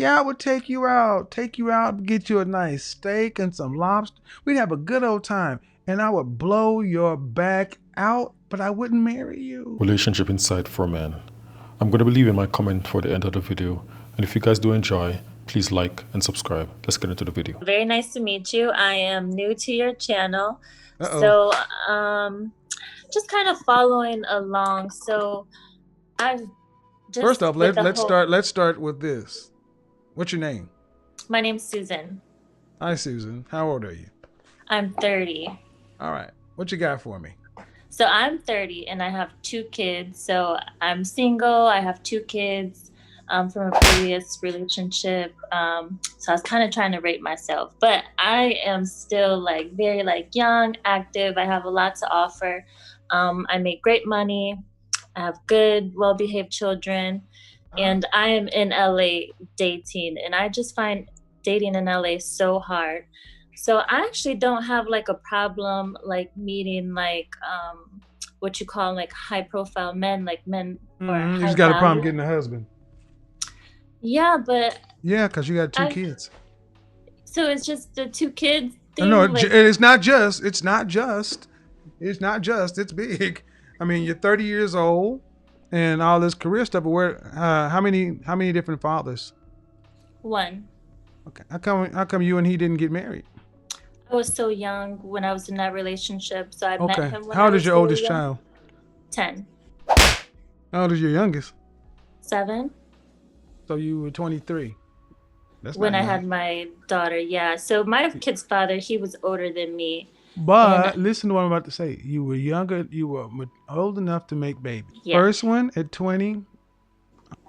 Yeah, I would take you out, get you a nice steak and some lobster. We'd have a good old time, and I would blow your back out, but I wouldn't marry you. Relationship Insight for Men. I'm going to be leaving my comment for the end of the video. And if you guys do enjoy, please like and subscribe. Let's get into the video. Very nice to meet you. I am new to your channel. Uh-oh. So, just kind of following along. So, I've just First off, with the let's whole, start. Let's start with this. What's your name? my name's Susan. Hi, Susan. How old are you? I'm 30. All right. What you got for me? So, I'm 30 and I have two kids. So, I'm single. I have two kids from a previous relationship. So, I was kind of trying to rate myself, but I am still like very like young, active. I have a lot to offer. I make great money. I have good, well-behaved children, and I am in LA dating, and I just find dating in LA so hard. So I actually don't have like a problem like meeting like what you call like high-profile men, like men or You high just got a problem value. getting a husband. Yeah, but Yeah, because you got two I kids. so it's just the two kids No, thing, like it's not just. It's not just. It's not just. It's big. I mean, you're 30 years old, and all this career stuff. But where? How many different fathers? one. Okay. How come you and he didn't get married? I was so young when I was in that relationship, so I met Okay. him when How I old is was your really oldest young. child? 10. How old is your youngest? 7. So you were 23. That's When not I young. had my daughter, yeah. So my kid's father, he was older than me, and But listen to what I'm about to say. You were younger. You were old enough to make babies. yeah, First one at 20.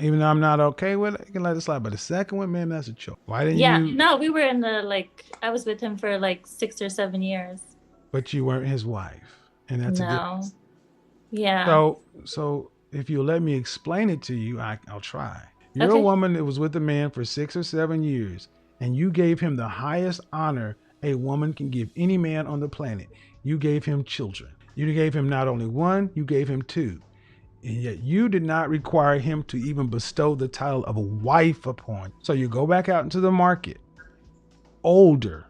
Even though I'm not okay with it, you can let it slide. But the second one, man, that's a choke. Why didn't yeah. you? No, we were in the like I was with him for like 6 or 7 years. But you weren't his wife, and that's a No, difference. yeah, So if you'll let me explain it to you, I'll try. You're a okay, woman that was with a man for 6 or 7 years, and you gave him the highest honor a woman can give any man on the planet. You gave him children. You gave him not only one, you gave him two. And yet you did not require him to even bestow the title of a wife upon. So you go back out into the market, older,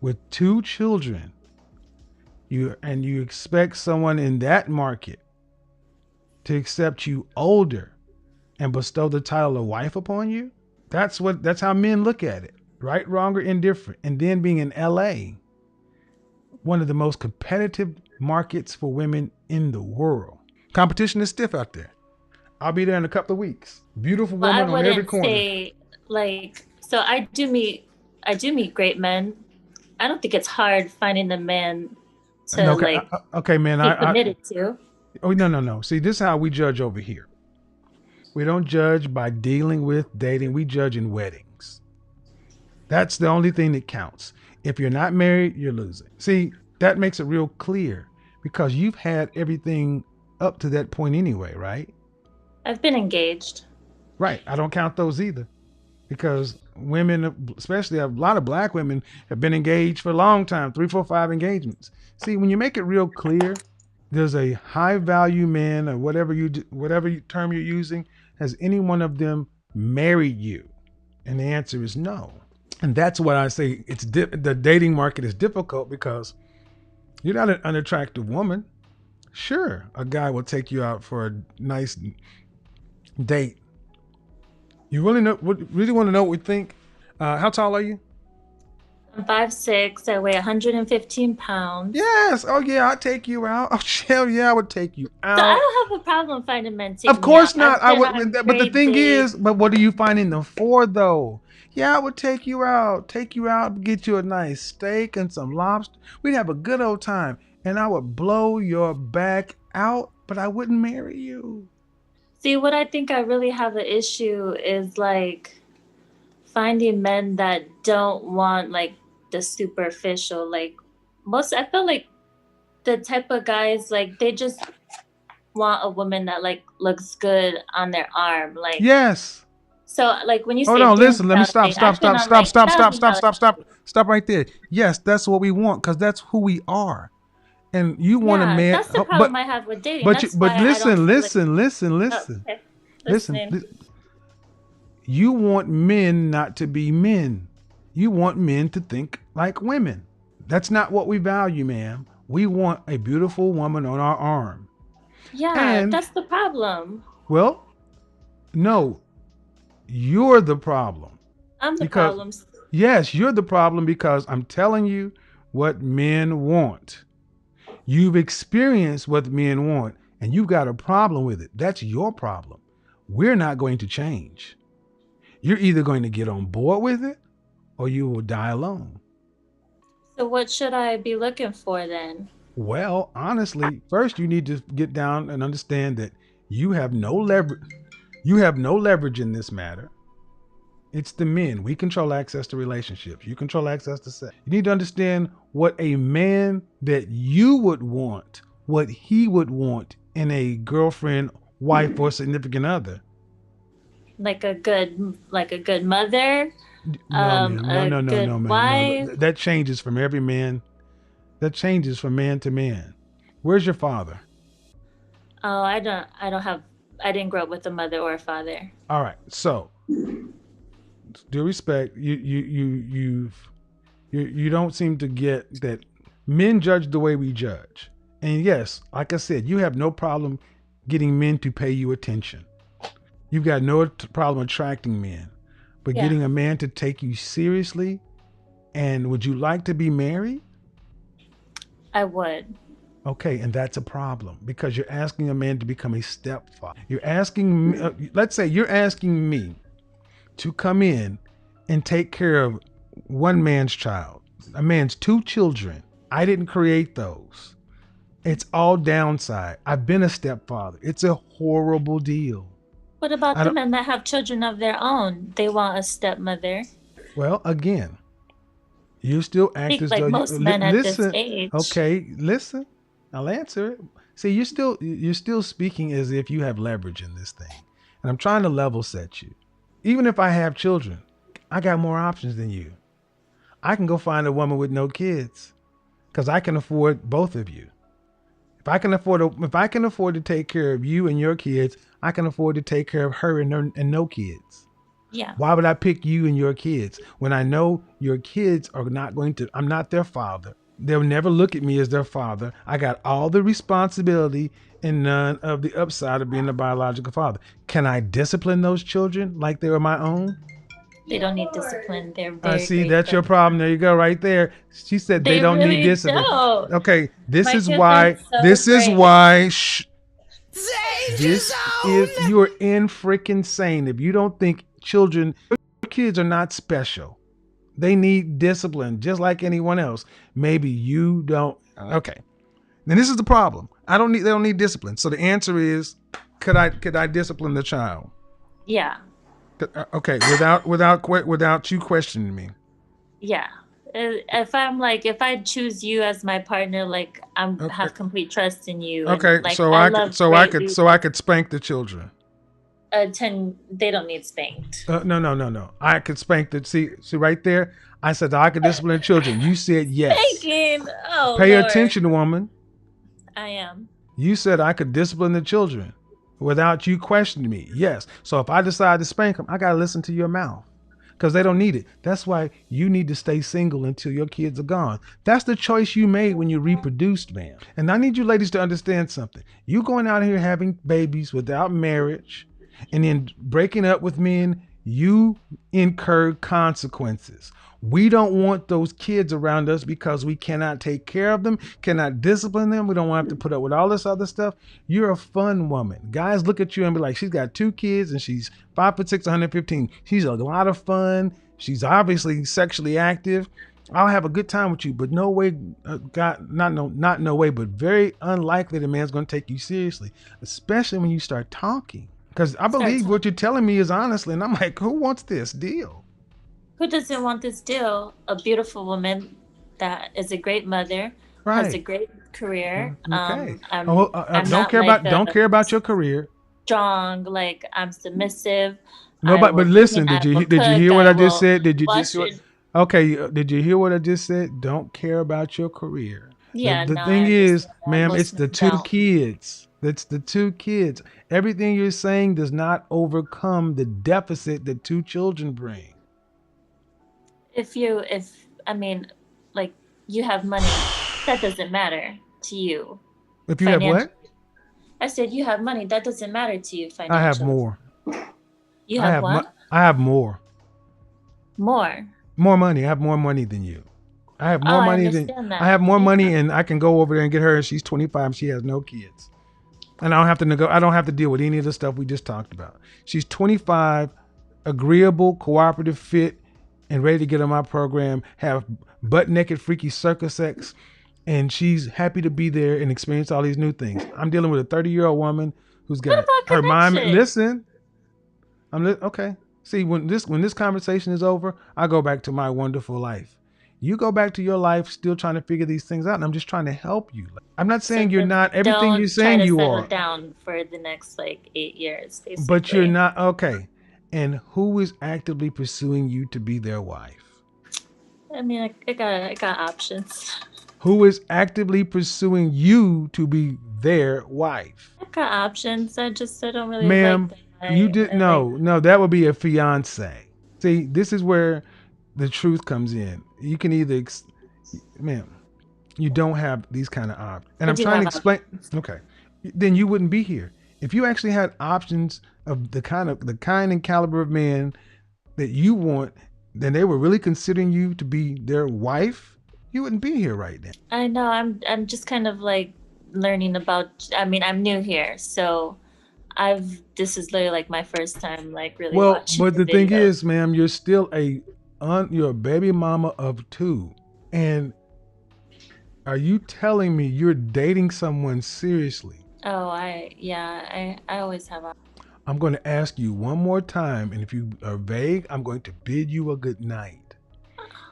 with two children, you expect someone in that market to accept you older and bestow the title of wife upon you? That's how men look at it. Right, wrong, or indifferent. And then being in LA, one of the most competitive markets for women in the world. Competition is stiff out there. I'll be there in a couple of weeks. Beautiful but I woman on every wouldn't corner. say like so. I do meet great men. I don't think it's hard finding the man to Okay, like okay, man. be committed to. Oh, no. See, this is how we judge over here. We don't judge by dealing with dating. We judge in weddings. That's the only thing that counts. If you're not married, you're losing. See, that makes it real clear because you've had everything up to that point anyway, right? I've been engaged. Right. I don't count those either because women, especially a lot of black women, have been engaged for a long time, 3, 4, 5 engagements. See, when you make it real clear, there's a high value man or whatever term you're using. Has any one of them married you? And the answer is no. And that's what I say. The dating market is difficult because you're not an unattractive woman. Sure, a guy will take you out for a nice date. You really want to know what we think? How tall are you? I'm 5'6". I weigh 115 pounds. Yes. Oh yeah, I'll take you out. Oh hell yeah, I would take you So I out. don't have a problem finding men take Of me out. course not. I've I been on would. But the great thing dates. is, what are you finding them for though? Yeah, I would take you out, get you a nice steak and some lobster. We'd have a good old time, and I would blow your back out, but I wouldn't marry you. See, what I think I really have an issue is like finding men that don't want like the superficial. Like I feel like the type of guys like they just want a woman that like looks good on their arm. Like Yes. so like when you Hold say on. thin Listen. Let me stop. melting, Stop. I've been Stop. on Stop. like Stop. Stop. Stop. $1,000. Stop. Stop. Stop right there. Yes, that's what we want because that's who we are. And you want a Yeah, man, that's the but problem I have with dating. but That's but why I don't listen, feel like listen, listen, oh, listen, okay. listen. Listening. You want men not to be men. You want men to think like women. That's not what we value, ma'am. We want a beautiful woman on our arm. Yeah, And, that's the problem. well, no, you're the problem. I'm the Because, problem. yes, you're the problem because I'm telling you what men want. You've experienced what men want and you've got a problem with it. That's your problem. We're not going to change. You're either going to get on board with it or you will die alone. So what should I be looking for then? Well, honestly, first you need to get down and understand that you have no leverage. You have no leverage in this matter. It's the men. We control access to relationships. You control access to sex. You need to understand what a man that you would want, what he would want in a girlfriend, wife, or significant other. Like a good mother, No, ma'am. No, a no, no, good no, ma'am. No, wife. that changes from every man. That changes from man to man. Where's your father? Oh, I didn't grow up with a mother or a father. All right. So, due respect, you don't seem to get that men judge the way we judge. And yes, like I said, you have no problem getting men to pay you attention. You've got no problem attracting men, but getting a man to take you seriously. And would you like to be married? I would. Okay, and that's a problem because you're asking a man to become a stepfather. You're asking, let's say you're asking me to come in and take care of one man's child, a man's two children. I didn't create those. It's all downside. I've been a stepfather. It's a horrible deal. What about the men that have children of their own? They want a stepmother. Well, again, you still act as like though most men at this age. Okay, listen. I'll answer it. See, you're still speaking as if you have leverage in this thing. And I'm trying to level set you. Even if I have children, I got more options than you. I can go find a woman with no kids because I can afford both of you. If I can afford to take care of you and your kids, I can afford to take care of her and no kids. Yeah. Why would I pick you and your kids when I know your kids are not going to, I'm not their father. They'll never look at me as their father. I got all the responsibility and none of the upside of being a biological father. Can I discipline those children like they were my own? They don't need discipline. They're very see, that's your problem. There you go, right there. She said they don't really need discipline. Don't. Okay, this My is kids why. are so This is great. why. This is you're in freaking sane if you don't think children, kids are not special. They need discipline just like anyone else. Maybe you don't. Okay. Then this is the problem. They don't need discipline. So the answer is, could I discipline the child? Yeah. Okay, without you questioning me. Yeah. If I choose you as my partner, like have complete trust in you. Okay, and, like, so I could spank the children. They don't need spanked. No. I could spank the see right there. I said I could discipline children. You said yes. Spanking. Oh, Pay Lord. attention, woman. I am. You said I could discipline the children without you questioning me. Yes. So if I decide to spank them, I gotta listen to your mouth because they don't need it. That's why you need to stay single until your kids are gone. That's the choice you made when you reproduced, man. And I need you ladies to understand something. You going out here having babies without marriage and then breaking up with men, you incur consequences. We don't want those kids around us because we cannot take care of them, cannot discipline them. We don't want to have to put up with all this other stuff. You're a fun woman. Guys look at you and be like, she's got 2 kids and she's 5'6", 115. She's a lot of fun. She's obviously sexually active. I'll have a good time with you, but no way, not no way, but very unlikely the man's going to take you seriously, especially when you start talking. Because I believe what you're telling me is honestly, and I'm like, who wants this deal? Who doesn't want this deal? A beautiful woman that is a great mother, has a great career. Okay. Don't care about your career. Strong, like I'm submissive. No, but listen, did you hear what I just said? Did you hear what I just said? Don't care about your career. Yeah. The thing is, ma'am, it's the 2 kids. That's the 2 kids. Everything you're saying does not overcome the deficit that 2 children bring. If I mean, like, you have money, that doesn't matter to you If you have financially. what? I said you have money, that doesn't matter to you I have financially. more. You have what? I have more. More. More money. I have more money than you. I have Oh, more I money than understand I have that. more money, Yeah. and I can go over there and get her. And she's 25. And she has no kids, and I don't have to deal with any of the stuff we just talked about. She's 25, agreeable, cooperative, fit, and ready to get on my program. Have butt naked, freaky circus sex, and she's happy to be there and experience all these new things. I'm dealing with a 30-year-old woman who's What got about her mind. connection? Listen, okay. See, when this conversation is over, I go back to my wonderful life. You go back to your life still trying to figure these things out, and I'm just trying to help you. I'm not So saying you're then not everything you're don't try saying to you settle are, down for the next like 8 years, but you're basically. not. Okay. And who is actively pursuing you to be their wife? I mean, I got options. Who is actively pursuing you to be their wife? I got options. I don't really like Ma'am, them. you I, did I like no, that would be a fiance. See, this is where the truth comes in. You can either, ma'am, you don't have these kind of options. And I I'm do trying to have explain. options. Okay, then you wouldn't be here. If you actually had options of the kind and caliber of man that you want, then they were really considering you to be their wife, you wouldn't be here right now. I know I'm just kind of like learning about. I mean, I'm new here, so this is literally like my first time like really Well, watching but the the thing video. is, ma'am, you're still you're a baby mama of 2. And are you telling me you're dating someone seriously? Oh, I always have I'm going to ask you one more time, and if you are vague, I'm going to bid you a good night.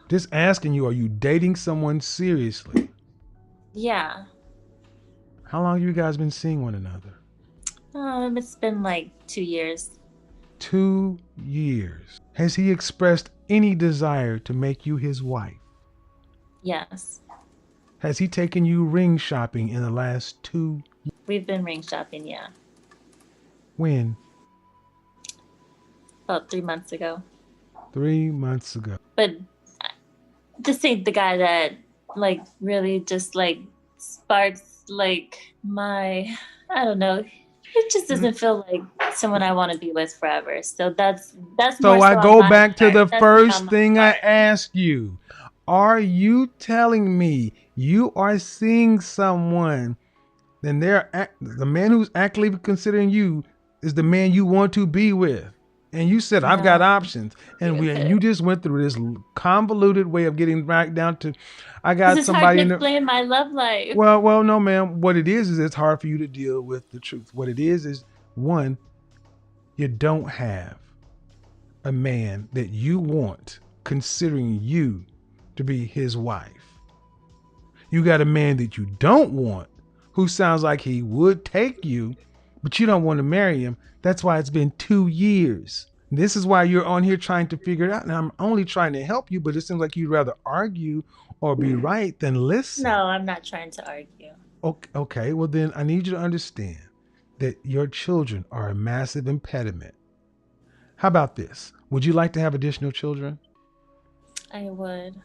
Just asking you, are you dating someone seriously? Yeah. How long have you guys been seeing one another? It's been like 2 years. 2 years. Has he expressed any desire to make you his wife? Yes. Has he taken you ring shopping in the last 2 years? We've been ring shopping, yeah. When? About 3 months ago. 3 months ago. But this ain't the guy that like really just like sparks like I don't know. It just doesn't feel like someone I want to be with forever. So that's more So I so on go my back to part. the That's more on first my thing I part. asked you. Are you telling me you are seeing someone, then the man who's actively considering you is the man you want to be with? And you said, I've got No. options. And you just went through this convoluted way of getting back down to, I got This is hard somebody to in the, explain my love life. well, no, ma'am. What it is it's hard for you to deal with the truth. What it is one, you don't have a man that you want considering you to be his wife. You got a man that you don't want who sounds like he would take you, but you don't want to marry him. That's why it's been 2 years. This is why you're on here trying to figure it out. And I'm only trying to help you, but it seems like you'd rather argue or be right than listen. No, I'm not trying to argue. Okay, well then I need you to understand that your children are a massive impediment. How about this? Would you like to have additional children? I would.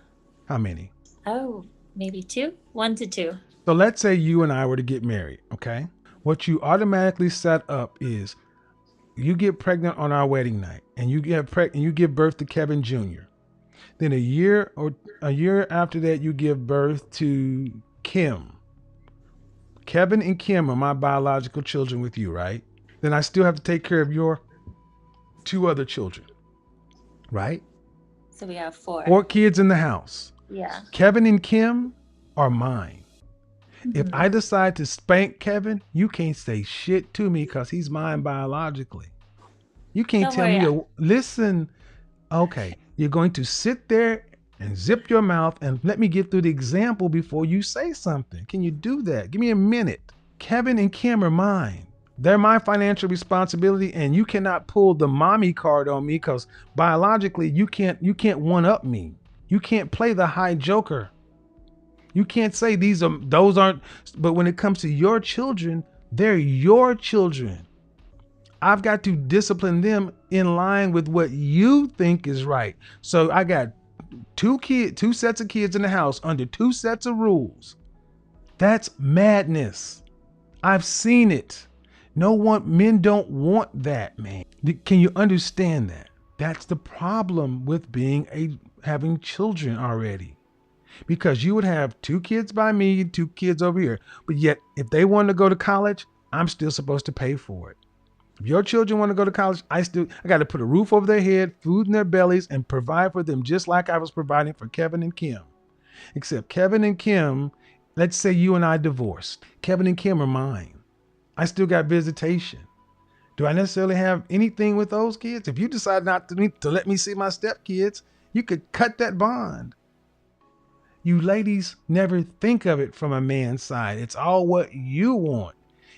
How many? Oh, maybe 2? 1 to 2. So let's say you and I were to get married, okay? What you automatically set up is you get pregnant on our wedding night and you give birth to Kevin Jr. Then a year after that, you give birth to Kim. Kevin and Kim are my biological children with you, right? Then I still have to take care of your 2 other children, right? So we have 4. 4 kids in the house. Yeah. Kevin and Kim are mine. Mm-hmm. If I decide to spank Kevin, you can't say shit to me because he's mine biologically. You can't tell me, listen, okay, you're going to sit there and zip your mouth and let me get through the example before you say something. Can you do that? Give me a minute. Kevin and Kim are mine. They're my financial responsibility, and you cannot pull the mommy card on me because biologically you can't one up me. You can't play the high joker. You can't say those aren't, but when it comes to your children, They're your children. I've got to discipline them in line with what you think is right. So I got two sets of kids in the house under two sets of rules. That's madness. I've seen it. Men don't want that, man. Can you understand that? That's the problem with having children already. Because you would have two kids by me, two kids over here. But yet, if they want to go to college, I'm still supposed to pay for it. If your children want to go to college, I got to put a roof over their head, food in their bellies, and provide for them just like I was providing for Kevin and Kim. Except Kevin and Kim, let's say you and I divorced. Kevin and Kim are mine. I still got visitation. Do I necessarily have anything with those kids? If you decide not to let me see my stepkids, you could cut that bond. You ladies never think of it from a man's side. It's all what you want.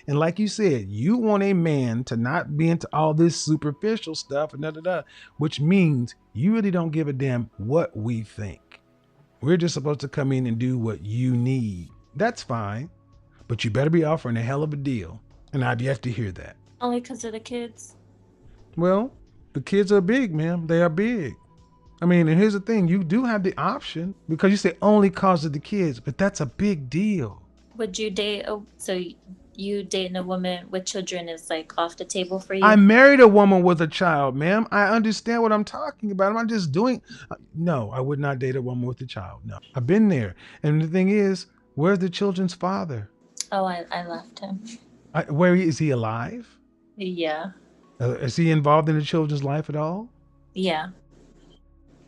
And like you said, you want a man to not be into all this superficial stuff and which means you really don't give a damn what we think. We're just supposed to come in and do what you need. That's fine, but you better be offering a hell of a deal. And I've yet to hear that. Only because of the kids? Well, the kids are big, ma'am. They are big. I mean, and here's the thing. You do have the option because you say only cause of the kids, but that's a big deal. Would you date you dating a woman with children is like off the table for you? I married a woman with a child, ma'am. I understand what I'm talking about. I'm not just doing. No, I would not date a woman with a child. No, I've been there. And the thing is, where's the children's father? Oh, I left him. Where is he alive? Yeah. Is he involved in the children's life at all? Yeah.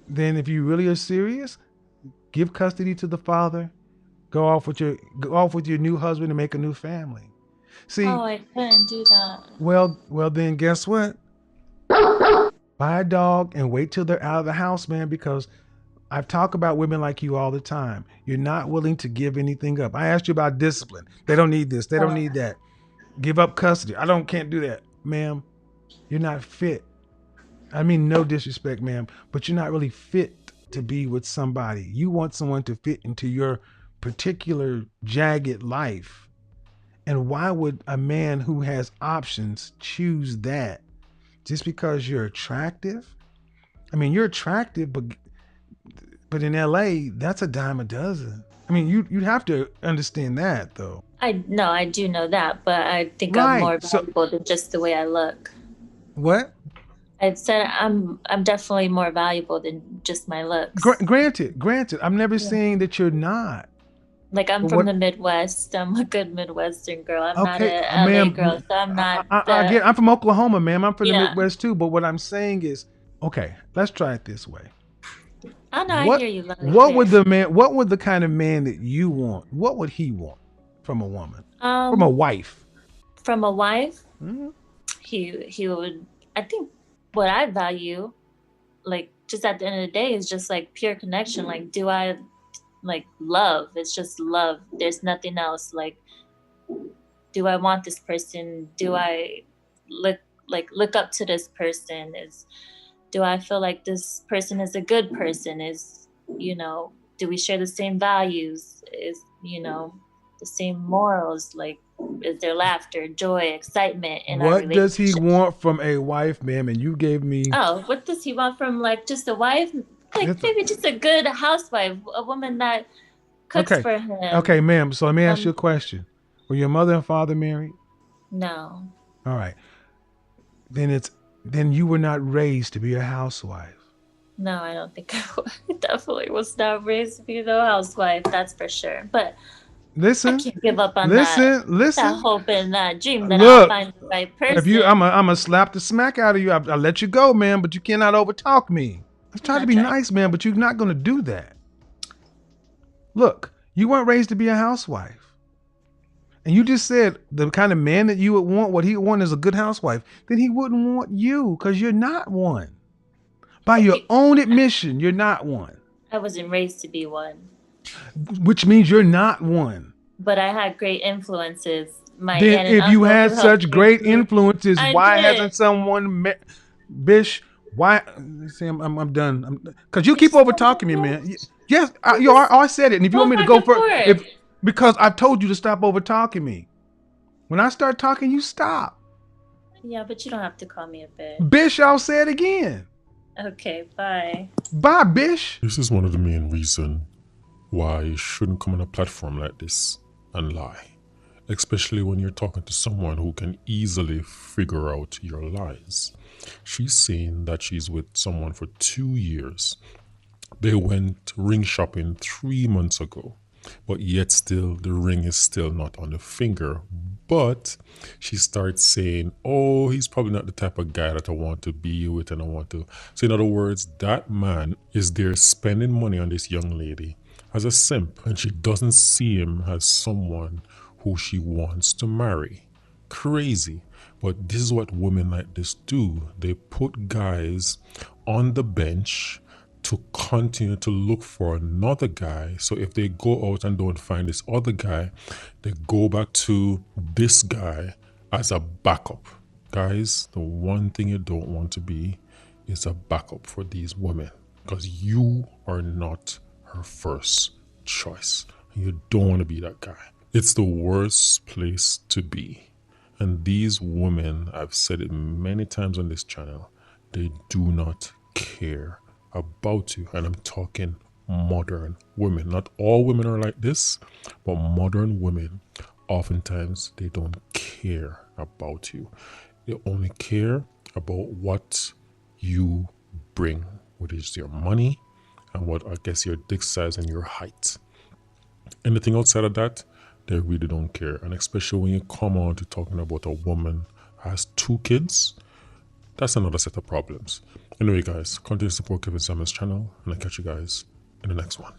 Then if you really are serious, give custody to the father. Go off with your new husband and make a new family. See, oh, I couldn't do that. Well, then guess what? Buy a dog and wait till they're out of the house, man, because I've talked about women like you all the time. You're not willing to give anything up. I asked you about discipline. They don't need this. They don't need that. Give up custody. Can't do that. Ma'am, you're not fit. I mean, no disrespect, ma'am, but you're not really fit to be with somebody. You want someone to fit into your particular jagged life. And why would a man who has options choose that? Just because you're attractive? I mean, you're attractive, but in LA, that's a dime a dozen. I mean, you'd have to understand that, though. I do know that, but I think I'm more valuable than just the way I look. What? I said I'm definitely more valuable than just my looks. Granted. I'm never saying that you're not. Like I'm from the Midwest. I'm a good Midwestern girl. I'm not a LA girl, so I'm not. I'm from Oklahoma, ma'am. I'm from the Midwest too. But what I'm saying is, okay, let's try it this way. I know. I hear you. What would the kind of man that you want? What would he want from a woman? From a wife? From a wife? Mm-hmm. He would. I think what I value, like just at the end of the day, is just like pure connection. Like, do I like love? It's just love. There's nothing else. Like, do I want this person? Do I look up to this person? Do I feel like this person is a good person? Do we share the same values? The same morals? Like, is there laughter, joy, excitement in our relationship? What does he want from a wife, ma'am? And you gave me. Oh, what does he want from like just a wife? Like maybe just a good housewife, a woman that cooks for him. Okay, ma'am. So let me ask you a question. Were your mother and father married? No. All right. Then you were not raised to be a housewife. No, I don't think I was. I definitely was not raised to be no housewife. That's for sure. But listen, I can't give up on that hope and that dream that I'll find the right person. I'm gonna slap the smack out of you. I'll let you go, man, but you cannot overtalk me. Let's try to be nice, man, but you're not gonna do that. Look, you weren't raised to be a housewife. And you just said the kind of man that you would want, what he would want is a good housewife. Then he wouldn't want you because you're not one. By your own admission, you're not one. I wasn't raised to be one. Which means you're not one. But I had great influences. Then if you had such great influences, why hasn't someone Bish? Why? See, I'm done. Because you keep over talking me, man. Yes, I said it. And if you want me to go for because I've told you to stop over talking me. When I start talking, you stop. Yeah, but you don't have to call me a bitch. Bish, I'll say it again. Okay, bye. Bye, Bish. This is one of the main reasons why you shouldn't come on a platform like this and lie. Especially when you're talking to someone who can easily figure out your lies. She's saying that she's with someone for 2 years. They went ring shopping 3 months ago, but yet still the ring is still not on the finger. But she starts saying, oh, he's probably not the type of guy that I want to be with and I want to. So in other words, that man is there spending money on this young lady as a simp, and she doesn't see him as someone who she wants to marry. Crazy. But this is what women like this do. They put guys on the bench to continue to look for another guy. So if they go out and don't find this other guy, they go back to this guy as a backup. Guys, the one thing you don't want to be is a backup for these women, because you are not her first choice. You don't want to be that guy. It's the worst place to be. And these women, I've said it many times on this channel, they do not care about you. And I'm talking modern women. Not all women are like this, but modern women, oftentimes they don't care about you. They only care about what you bring, which is your money and what, I guess, your dick size and your height. Anything outside of that, they really don't care. And especially when you come on to talking about a woman who has 2 kids, that's another set of problems. Anyway, guys, continue to support Kevin Samuel's channel, and I'll catch you guys in the next one.